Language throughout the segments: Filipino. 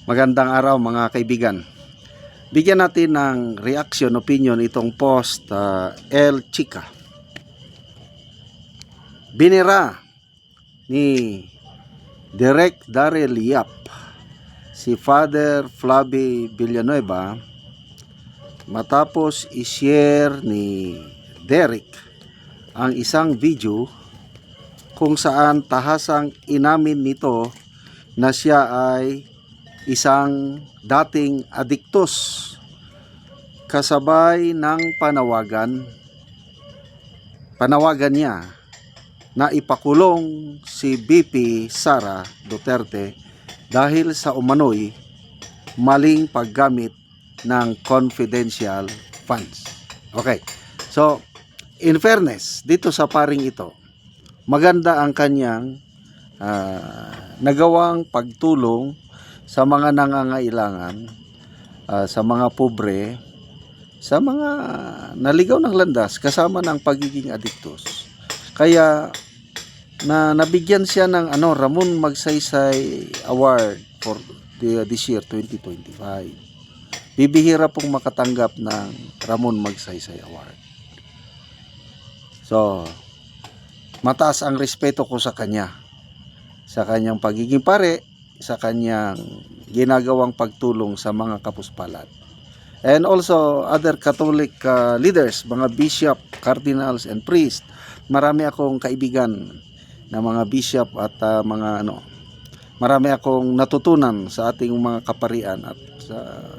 Magandang araw mga kaibigan. Bigyan natin ng reaction, opinion itong post El Chica. Binira ni Direk Daryl Yap si Father Flavi Villanueva matapos i-share ni Derek ang isang video kung saan tahasang inamin nito na siya ay isang dating adiktos, kasabay ng panawagan niya na ipakulong si BP Sara Duterte dahil sa umano'y maling paggamit ng confidential funds. Okay, so in fairness dito sa paring ito, maganda ang kanyang nagawang pagtulong sa mga nangangailangan, sa mga pobre, sa mga naligaw ng landas kasama ng pagiging adiktos. Kaya nabigyan siya ng Ramon Magsaysay Award for this year 2025. Bibihira pong makatanggap ng Ramon Magsaysay Award. So, mataas ang respeto ko sa kanya, sa kanyang pagiging pare, sa kanyang ginagawang pagtulong sa mga kapuspalad. And also other Catholic leaders, mga bishop, cardinals, and priests. Marami akong kaibigan na mga bishop at marami akong natutunan sa ating mga kaparian at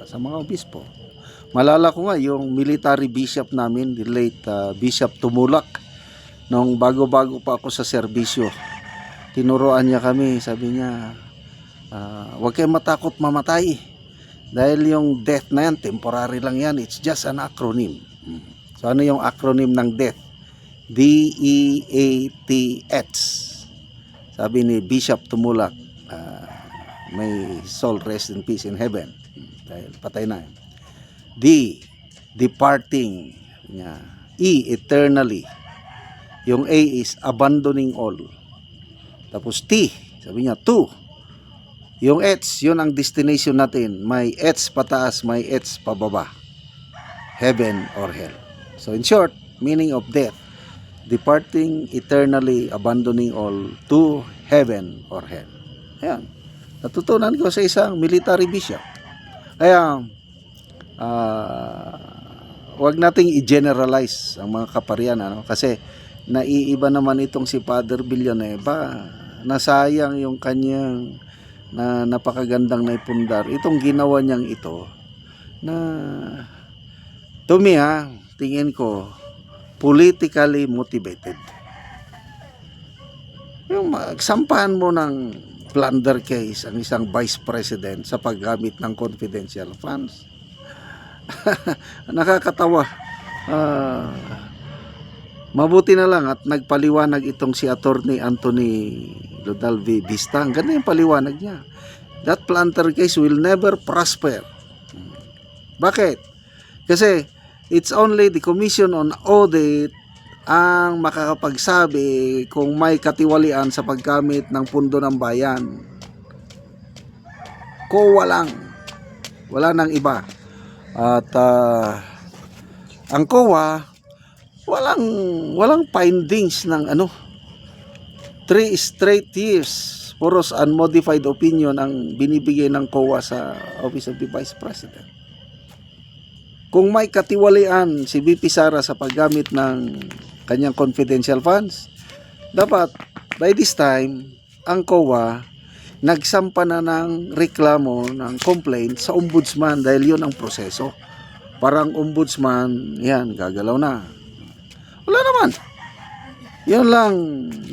sa mga obispo. Malala ko nga yung military bishop namin, the late Bishop Tumulak, nung bago-bago pa ako sa serbisyo. Tinuruan niya kami, sabi niya, huwag kayong matakot mamatay dahil yung death na yan, temporary lang yan, it's just an acronym. So ano yung acronym ng death? DEATH. Sabi ni Bishop Tumulak, may soul rest in peace in heaven, dahil patay na yan. D, departing. E, eternally. Yung A is abandoning all. Tapos T, sabi niya, to. Yung H, yun ang destination natin. May H pataas, may H pababa. Heaven or hell. So in short, meaning of death, departing eternally, abandoning all to heaven or hell. Ayan. Natutunan ko sa isang military bishop. Kaya, wag nating i-generalize ang mga kaparian, kasi naiiba naman itong si Father Villanueva. Nasayang yung kanyang na napakagandang naipundar. Itong ginawa niyang ito na to me, tingin ko politically motivated. Yung magsampahan mo ng plunder case ang isang vice president sa paggamit ng confidential funds. Nakakatawa. Mabuti na lang at nagpaliwanag itong si Attorney Anthony Lodal V. Vista. Ang ganda yung paliwanag niya. That plunder case will never prosper. Bakit? Kasi it's only the Commission on Audit ang makakapagsabi kung may katiwalian sa paggamit ng pundo ng bayan. COA lang. Wala nang iba. At ang COA walang findings ng 3 straight years, puros unmodified opinion ang binibigay ng COA sa Office of the Vice President. Kung may katiwalian si VP Sara sa paggamit ng kanyang confidential funds, dapat by this time ang COA nagsampa na ng reklamo, ng complaint sa ombudsman dahil yun ang proseso. Parang ombudsman, yan, gagalaw na. Wala naman. Yan lang,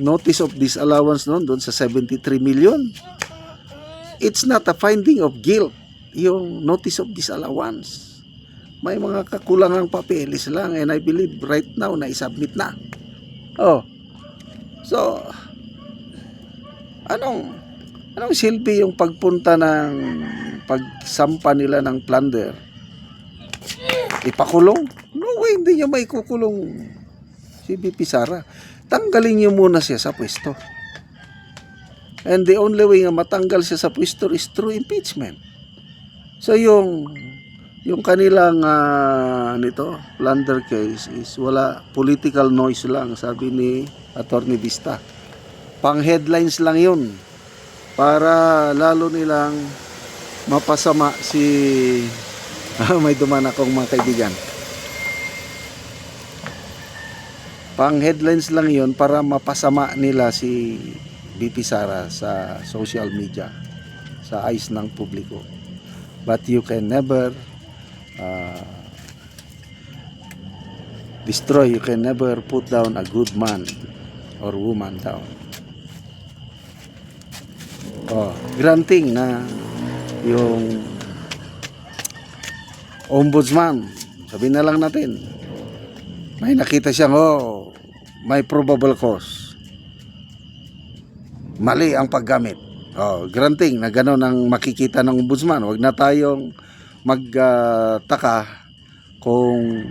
notice of disallowance doon sa 73 million. It's not a finding of guilt, yung notice of disallowance. May mga kakulangang papeles lang, and I believe right now na isubmit na. So, anong silbi yung pagpunta ng pagsampa nila ng plunder? Ipakulong? No way, hindi niya may kukulong si BP Sara. Tanggalin niyo muna siya sa pwesto. And the only way nga matanggal siya sa pwesto is through impeachment. So yung kanilang plunder case is wala, political noise lang, sabi ni Attorney Vista. Pang headlines lang yun para lalo nilang mapasama si may duman akong mga kaibigan. Pang headlines lang yun para mapasama nila si BP Sara sa social media, sa eyes ng publiko. But you can never destroy, you can never put down a good man or woman down. Granting na yung ombudsman, sabihin na lang natin, may nakita siyang may probable cause, mali ang paggamit. Granting na gano'n ang makikita ng ombudsman. Huwag na tayong magtaka kung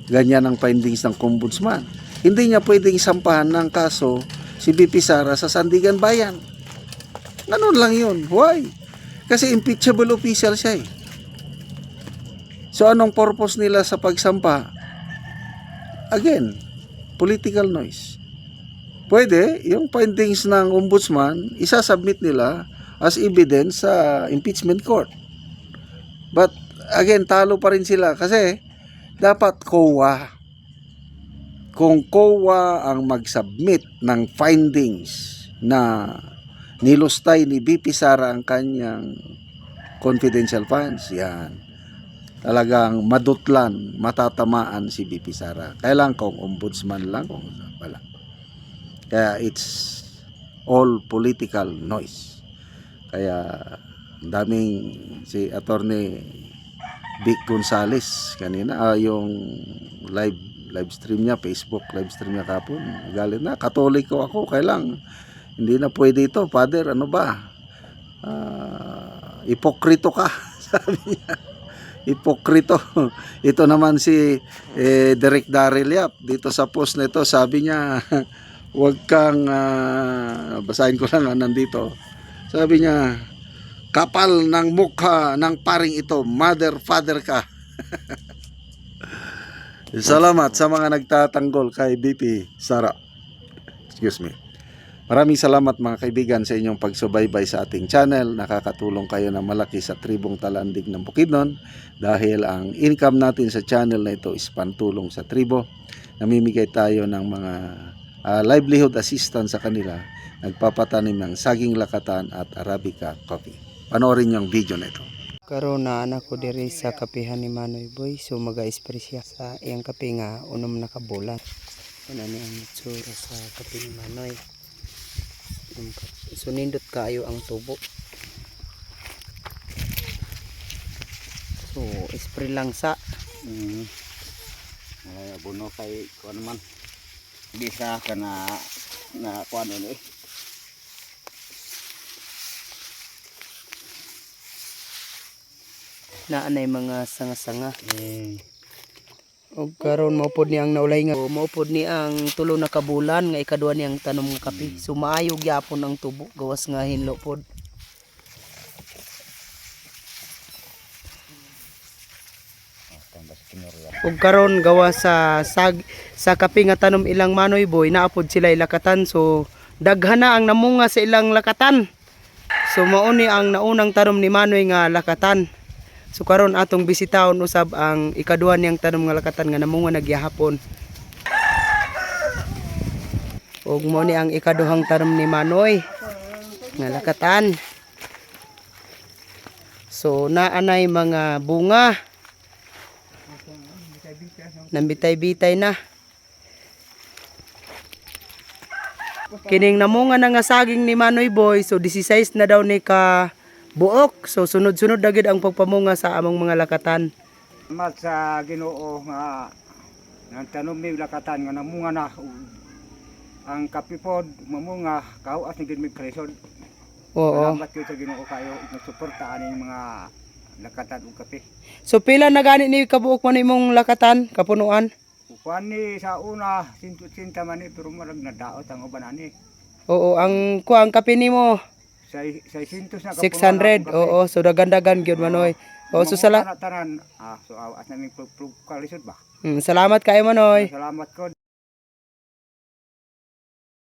ganyan ang findings ng ombudsman. Hindi niya pwedeng sampahan ng kaso si BP Sara sa Sandigan Bayan. Ganun lang yun. Why? Kasi impeachable official siya eh. So anong purpose nila sa pagsampa? Again, political noise. Pwede, yung findings ng ombudsman, isasubmit nila as evidence sa impeachment court. But again, talo pa rin sila kasi dapat COA. Kung COA ang mag-submit ng findings na nilustay ni BP Sara ang kanyang confidential funds, yan, talagang madutlan, matatamaan si BP Sara. Kailangan kung ombudsman lang, kung wala. Kaya it's all political noise. Kaya daming si Attorney Vic Gonzales kanina, yung live stream niya, Facebook live stream niya kapon, galit na, Katoliko ako, kailang hindi na pwede ito, Father, ano ba, ipokrito ka, sabi niya, ipokrito. Ito naman si Derek Darrell Yap, dito sa post na ito, sabi niya, huwag kang, basahin ko lang, nandito, sabi niya, kapal ng mukha ng paring ito, mother, father ka. Salamat sa mga nagtatanggol kay BP Sara. Excuse me. Maraming salamat mga kaibigan sa inyong pagsubaybay sa ating channel. Nakakatulong kayo na malaki sa tribong Talandig ng Bukidnon dahil ang income natin sa channel na ito is pantulong sa tribo. Namimigay tayo ng mga livelihood assistance sa kanila. Nagpapatanim ng saging lakatan at Arabica coffee. Panoorin niyo ang video na ito. Karon na anak ko diri sa kapihan ni Manoy Boy, so mag-a-spray siya sa iyang kape nga unom na kabulan. Ano ni ang itsura sa kape ni Manoy. So nindot kaayo ang tubo. So spray lang sa buno kay kuan man bisa kana na kuan ni na anay mga sanga-sanga. O karon maupod ni ang naulay nga maupod ni ang tulo na kabulan nga ikaduha niyang tanom nga kape. So maayo gyapon ang tubo gawas nga hinlo pod. Ug karon gawa sa kape nga tanom ilang Manoy Boy naapod sila ilakatan, so daghan na ang namunga sa ilang lakatan. So mao ni ang naunang tanom ni Manoy nga lakatan. So karon atong bisitahon usab ang ikaduha niyang tanom nga lakatan nga namunga nagyahapon. Ug mao ni ang ikaduhang tanom ni Manoy nga lakatan. So naanay mga bunga. Nambitay-bitay na. Kining namunga na nga saging ni Manoy Boy, so 16 na daw ni ka buok. So sunod-sunod dagid ang pagpamunga sa among mga lakatan. mat sa Ginoo nga nang tanom mi lakatan nga namunga na ang kapipod mamunga kawas ni gid mi presyon. Oo. Salamat kayo sa Ginoo kayo nagsuporta aning mga lakatan ug kape. So pila na gani ni kabuok man imong lakatan kapunuan? Kuan ni sa una 180 man ni pero marag nadaot ang uban ani. Oo, ang kuang kape nimo Sa 600 na 600. Oo, so dagan-dagan gyud Manoy. Oo, so tanan. So awas na ning kalisod ba. salamat kayo Manoy. Salamat ko.